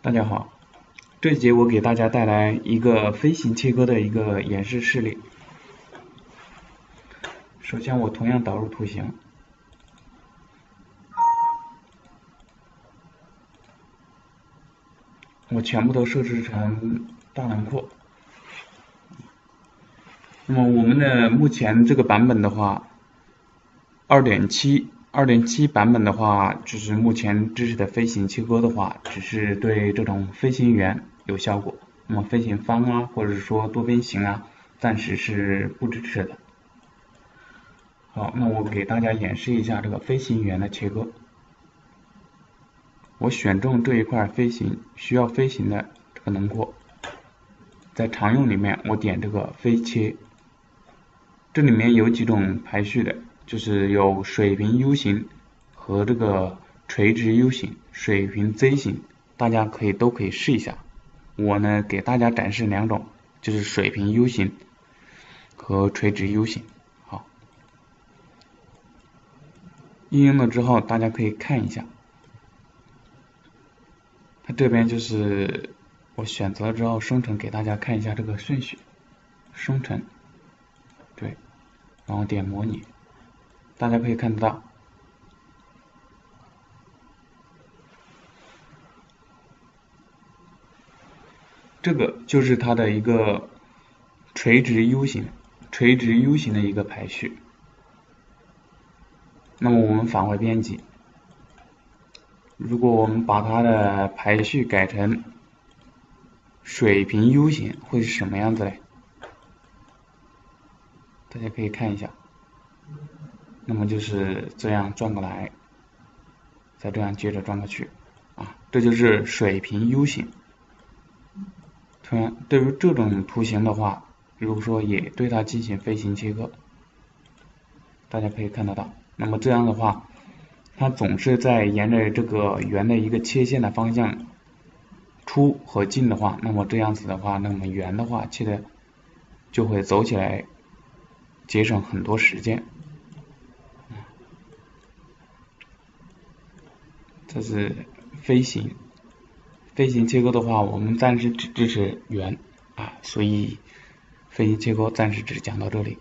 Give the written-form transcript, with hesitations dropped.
大家好，这节我给大家带来一个飞行切割的一个演示示例。首先我同样导入图形，我全部都设置成大轮廓。那么我们的目前这个版本的话 2.7版本的话，就是目前支持的飞行切割的话，只是对这种飞行员有效果。那么飞行方啊，或者是说多边形啊，暂时是不支持的。好，那我给大家演示一下这个飞行员的切割。我选中这一块需要飞行的这个轮廓，在常用里面我点这个飞切，这里面有几种排序的。就是有水平 U 型和这个垂直 U 型、水平 Z 型，大家都可以试一下。我呢给大家展示两种，就是水平 U 型和垂直 U 型。好，应用了之后，大家可以看一下，它这边就是我选择了之后生成，给大家看一下这个顺序，生成，对，然后点模拟。大家可以看得到，这个就是它的一个垂直 U 型的一个排序。那么我们返回编辑，如果我们把它的排序改成水平 U 型，会是什么样子嘞？大家可以看一下。那么就是这样转过来，再这样接着转过去，这就是水平 U 型。同样，对于这种图形的话，如果说也对它进行飞行切割，大家可以看得到。那么这样的话，它总是在沿着这个圆的一个切线的方向出和进的话，那么这样子的话，那么圆的话切的就会走起来节省很多时间。这是飞行切割的话，我们暂时只支持圆所以飞行切割暂时只讲到这里。